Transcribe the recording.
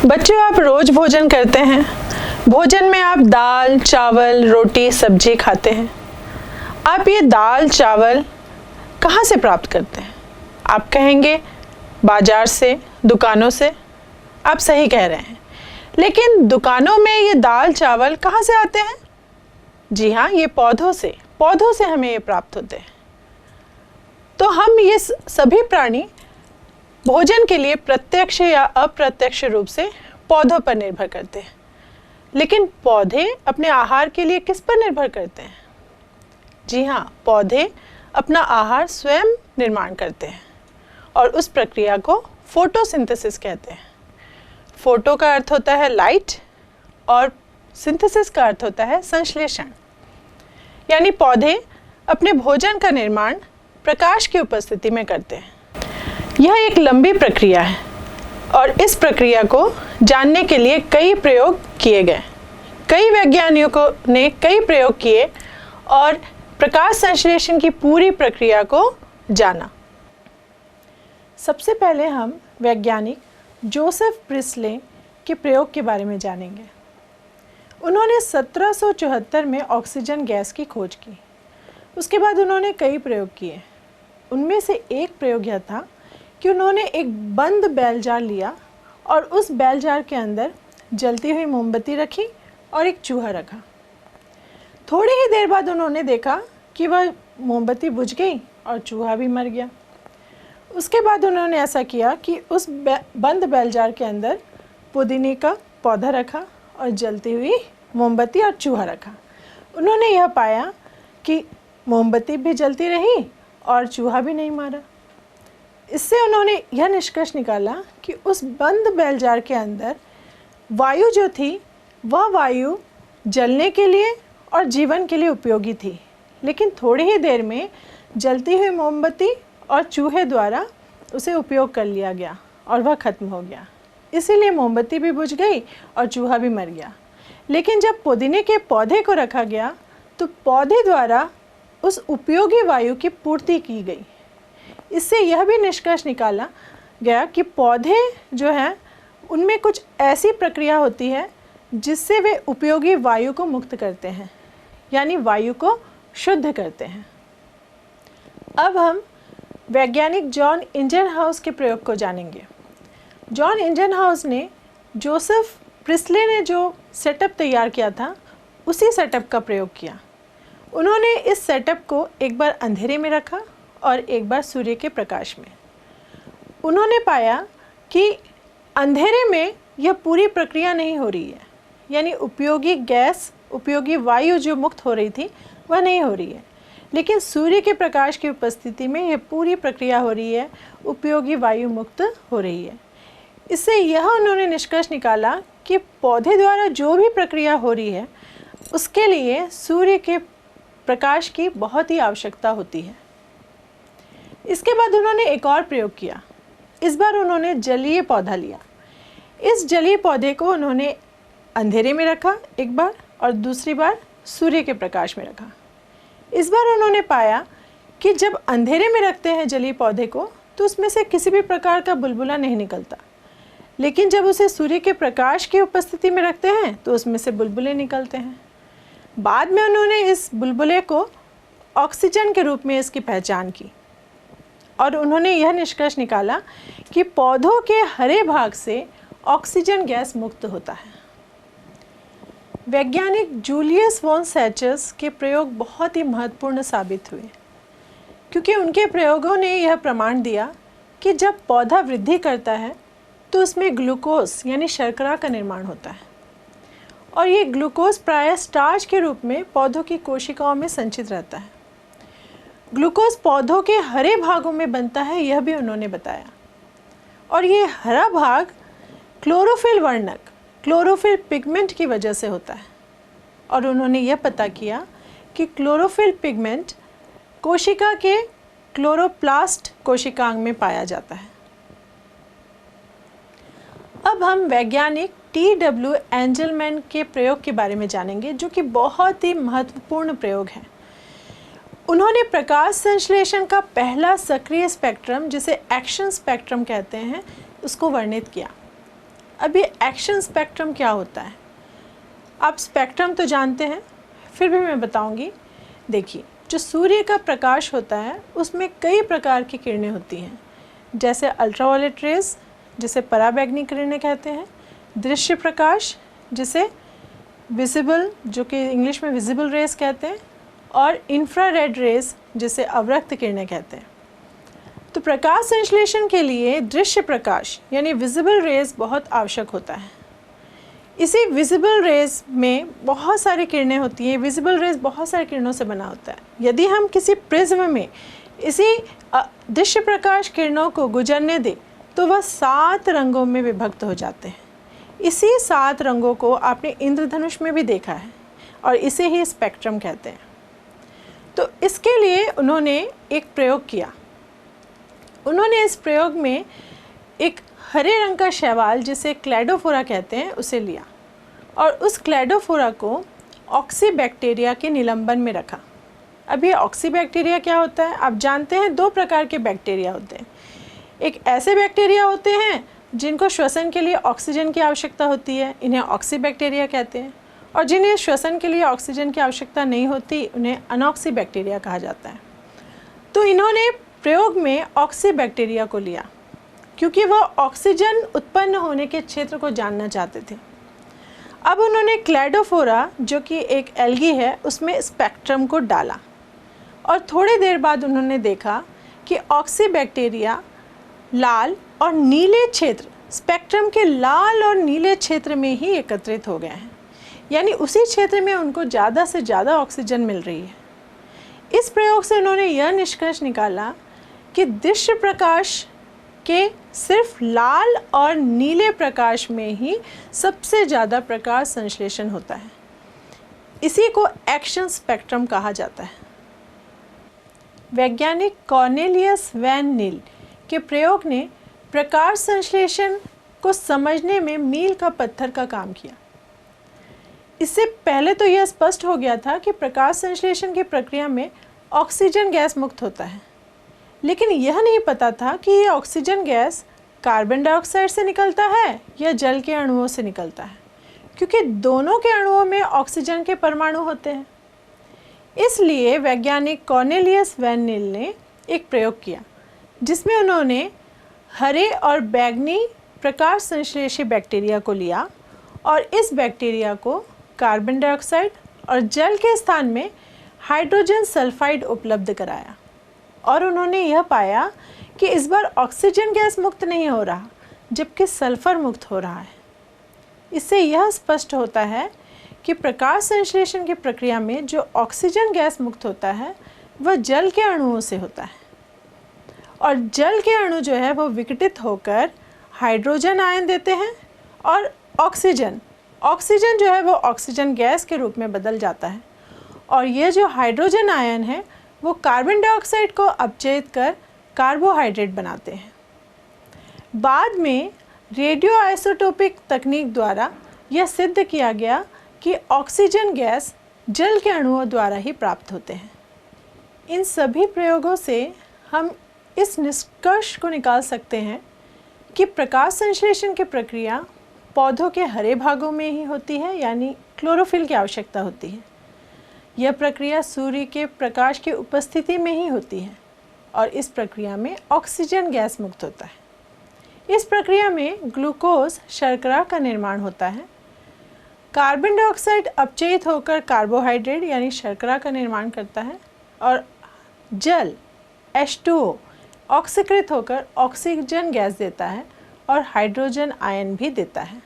बच्चों, आप रोज भोजन करते हैं। भोजन में आप दाल, चावल, रोटी, सब्जी खाते हैं। आप ये दाल, चावल कहाँ से प्राप्त करते हैं? आप कहेंगे बाजार से, दुकानों से। आप सही कह रहे हैं, लेकिन दुकानों में ये दाल, चावल कहाँ से आते हैं? जी हाँ, ये पौधों से हमें ये प्राप्त होते हैं। तो हम ये सभी प्राणी भोजन के लिए प्रत्यक्ष या अप्रत्यक्ष रूप से पौधों पर निर्भर करते हैं। लेकिन पौधे अपने आहार के लिए किस पर निर्भर करते हैं? जी हाँ, पौधे अपना आहार स्वयं निर्माण करते हैं और उस प्रक्रिया को फोटोसिंथेसिस कहते हैं। फोटो का अर्थ होता है लाइट और सिंथेसिस का अर्थ होता है संश्लेषण। यानी पौधे अपने भोजन का निर्माण प्रकाश की उपस्थिति में करते हैं। यह एक लंबी प्रक्रिया है और इस प्रक्रिया को जानने के लिए कई प्रयोग किए गए। कई वैज्ञानिकों ने कई प्रयोग किए और प्रकाश संश्लेषण की पूरी प्रक्रिया को जाना। सबसे पहले हम वैज्ञानिक जोसेफ प्रिस्ले के प्रयोग के बारे में जानेंगे। उन्होंने 1774 में ऑक्सीजन गैस की खोज की। उसके बाद उन्होंने कई प्रयोग किए। उनमें से एक प्रयोग यह था कि उन्होंने एक बंद बेल जार लिया और उस बेल जार के अंदर जलती हुई मोमबत्ती रखी और एक चूहा रखा। थोड़ी ही देर बाद उन्होंने देखा कि वह मोमबत्ती बुझ गई और चूहा भी मर गया। उसके बाद उन्होंने ऐसा किया कि उस बंद बेल जार के अंदर पुदीने का पौधा रखा और जलती हुई मोमबत्ती और चूहा रखा। उन्होंने यह पाया कि मोमबत्ती भी जलती रही और चूहा भी नहीं मारा। इससे उन्होंने यह निष्कर्ष निकाला कि उस बंद बेल जार के अंदर वायु जो थी वह वायु जलने के लिए और जीवन के लिए उपयोगी थी, लेकिन थोड़ी ही देर में जलती हुई मोमबत्ती और चूहे द्वारा उसे उपयोग कर लिया गया और वह खत्म हो गया। इसीलिए मोमबत्ती भी बुझ गई और चूहा भी मर गया। लेकिन जब पुदीने के पौधे को रखा गया तो पौधे द्वारा उस उपयोगी वायु की पूर्ति की गई। इससे यह भी निष्कर्ष निकाला गया कि पौधे जो हैं उनमें कुछ ऐसी प्रक्रिया होती है जिससे वे उपयोगी वायु को मुक्त करते हैं, यानी वायु को शुद्ध करते हैं। अब हम वैज्ञानिक जॉन इंजनहाउस के प्रयोग को जानेंगे। जॉन इंजनहाउस ने जोसेफ प्रिस्ले ने जो सेटअप तैयार किया था उसी सेटअप का प्रयोग किया। उन्होंने इस सेटअप को एक बार अंधेरे में रखा और एक बार सूर्य के प्रकाश में। उन्होंने पाया कि अंधेरे में यह पूरी प्रक्रिया नहीं हो रही है, यानी उपयोगी गैस, उपयोगी वायु जो मुक्त हो रही थी वह नहीं हो रही है। लेकिन सूर्य के प्रकाश की उपस्थिति में यह पूरी प्रक्रिया हो रही है, उपयोगी वायु मुक्त हो रही है। इससे यह उन्होंने निष्कर्ष निकाला कि पौधे द्वारा जो भी प्रक्रिया हो रही है उसके लिए सूर्य के प्रकाश की बहुत ही आवश्यकता होती है। इसके बाद उन्होंने एक और प्रयोग किया। इस बार उन्होंने जलीय पौधा लिया। इस जलीय पौधे को उन्होंने अंधेरे में रखा एक बार और दूसरी बार सूर्य के प्रकाश में रखा। इस बार उन्होंने पाया कि जब अंधेरे में रखते हैं जलीय पौधे को तो उसमें से किसी भी प्रकार का बुलबुला नहीं निकलता, लेकिन जब उसे सूर्य के प्रकाश की उपस्थिति में रखते हैं तो उसमें से बुलबुले निकलते हैं। बाद में उन्होंने इस बुलबुले को ऑक्सीजन के रूप में इसकी पहचान की और उन्होंने यह निष्कर्ष निकाला कि पौधों के हरे भाग से ऑक्सीजन गैस मुक्त होता है। वैज्ञानिक जूलियस वॉन सैचर्स के प्रयोग बहुत ही महत्वपूर्ण साबित हुए, क्योंकि उनके प्रयोगों ने यह प्रमाण दिया कि जब पौधा वृद्धि करता है तो उसमें ग्लूकोज यानी शर्करा का निर्माण होता है और ये ग्लूकोज प्रायः स्टार्च के रूप में पौधों की कोशिकाओं में संचित रहता है। ग्लूकोज पौधों के हरे भागों में बनता है, यह भी उन्होंने बताया। और ये हरा भाग क्लोरोफिल वर्णक, क्लोरोफिल पिगमेंट की वजह से होता है। और उन्होंने यह पता किया कि क्लोरोफिल पिगमेंट कोशिका के क्लोरोप्लास्ट कोशिकांग में पाया जाता है। अब हम वैज्ञानिक T.W. एंजलमैन के प्रयोग के बारे में जानेंगे, जो कि बहुत ही महत्वपूर्ण प्रयोग है। उन्होंने प्रकाश संश्लेषण का पहला सक्रिय स्पेक्ट्रम, जिसे एक्शन स्पेक्ट्रम कहते हैं, उसको वर्णित किया। अब ये एक्शन स्पेक्ट्रम क्या होता है? आप स्पेक्ट्रम तो जानते हैं, फिर भी मैं बताऊंगी। देखिए, जो सूर्य का प्रकाश होता है उसमें कई प्रकार की किरणें होती हैं, जैसे अल्ट्रावायलेट रेज जिसे पराबैंगनी किरणें कहते हैं, दृश्य प्रकाश जिसे विजिबल, जो कि इंग्लिश में विजिबल रेज कहते हैं, और इंफ्रारेड रेज जिसे अवरक्त किरणें कहते हैं। तो प्रकाश संश्लेषण के लिए दृश्य प्रकाश यानी विजिबल रेज बहुत आवश्यक होता है। इसी विजिबल रेज में बहुत सारी किरणें होती हैं। विजिबल रेज बहुत सारी किरणों से बना होता है। यदि हम किसी प्रिज्म में इसी दृश्य प्रकाश किरणों को गुजरने दें तो वह 7 रंगों में विभक्त हो जाते हैं। इसी 7 रंगों को आपने इंद्रधनुष में भी देखा है और इसे ही स्पेक्ट्रम कहते हैं। तो इसके लिए उन्होंने एक प्रयोग किया। उन्होंने इस प्रयोग में एक हरे रंग का शैवाल जिसे क्लैडोफोरा कहते हैं उसे लिया और उस क्लैडोफोरा को ऑक्सीबैक्टीरिया के निलंबन में रखा। अब ये ऑक्सीबैक्टीरिया क्या होता है? आप जानते हैं 2 प्रकार के बैक्टीरिया होते हैं। एक ऐसे बैक्टीरिया होते हैं जिनको श्वसन के लिए ऑक्सीजन की आवश्यकता होती है, इन्हें ऑक्सीबैक्टीरिया कहते हैं, और जिन्हें श्वसन के लिए ऑक्सीजन की आवश्यकता नहीं होती उन्हें अनऑक्सीबैक्टीरिया कहा जाता है। तो इन्होंने प्रयोग में ऑक्सीबैक्टीरिया को लिया क्योंकि वह ऑक्सीजन उत्पन्न होने के क्षेत्र को जानना चाहते थे। अब उन्होंने क्लैडोफोरा, जो कि एक एल्गी है, उसमें स्पेक्ट्रम को डाला और थोड़ी देर बाद उन्होंने देखा कि ऑक्सीबैक्टीरिया लाल और नीले क्षेत्र, स्पेक्ट्रम के लाल और नीले क्षेत्र में ही एकत्रित हो गए हैं, यानी उसी क्षेत्र में उनको ज़्यादा से ज़्यादा ऑक्सीजन मिल रही है। इस प्रयोग से उन्होंने यह निष्कर्ष निकाला कि दृश्य प्रकाश के सिर्फ लाल और नीले प्रकाश में ही सबसे ज़्यादा प्रकाश संश्लेषण होता है। इसी को एक्शन स्पेक्ट्रम कहा जाता है। वैज्ञानिक कॉर्नेलियस वैन नील के प्रयोग ने प्रकाश संश्लेषण को समझने में मील का पत्थर का काम किया। इससे पहले तो यह स्पष्ट हो गया था कि प्रकाश संश्लेषण की प्रक्रिया में ऑक्सीजन गैस मुक्त होता है, लेकिन यह नहीं पता था कि यह ऑक्सीजन गैस कार्बन डाइऑक्साइड से निकलता है या जल के अणुओं से निकलता है, क्योंकि दोनों के अणुओं में ऑक्सीजन के परमाणु होते हैं। इसलिए वैज्ञानिक कॉर्नेलियस वैन नील ने एक प्रयोग किया जिसमें उन्होंने हरे और बैंगनी प्रकाश संश्लेषी बैक्टीरिया को लिया और इस बैक्टीरिया को कार्बन डाइऑक्साइड और जल के स्थान में हाइड्रोजन सल्फाइड उपलब्ध कराया और उन्होंने यह पाया कि इस बार ऑक्सीजन गैस मुक्त नहीं हो रहा जबकि सल्फर मुक्त हो रहा है। इससे यह स्पष्ट होता है कि प्रकाश संश्लेषण की प्रक्रिया में जो ऑक्सीजन गैस मुक्त होता है वह जल के अणुओं से होता है और जल के अणु जो है वो विघटित होकर हाइड्रोजन आयन देते हैं और ऑक्सीजन जो है वो ऑक्सीजन गैस के रूप में बदल जाता है और ये जो हाइड्रोजन आयन है वो कार्बन डाइऑक्साइड को अपचयित कर कार्बोहाइड्रेट बनाते हैं। बाद में रेडियो आइसोटोपिक तकनीक द्वारा यह सिद्ध किया गया कि ऑक्सीजन गैस जल के अणुओं द्वारा ही प्राप्त होते हैं। इन सभी प्रयोगों से हम इस निष्कर्ष को निकाल सकते हैं कि प्रकाश संश्लेषण की प्रक्रिया पौधों के हरे भागों में ही होती है, यानी क्लोरोफिल की आवश्यकता होती है। यह प्रक्रिया सूर्य के प्रकाश की उपस्थिति में ही होती है और इस प्रक्रिया में ऑक्सीजन गैस मुक्त होता है। इस प्रक्रिया में ग्लूकोज शर्करा का निर्माण होता है। कार्बन डाइऑक्साइड अपचयित होकर कार्बोहाइड्रेट यानी शर्करा का निर्माण करता है और जल H2O ऑक्सीकृत होकर ऑक्सीजन गैस देता है और हाइड्रोजन आयन भी देता है।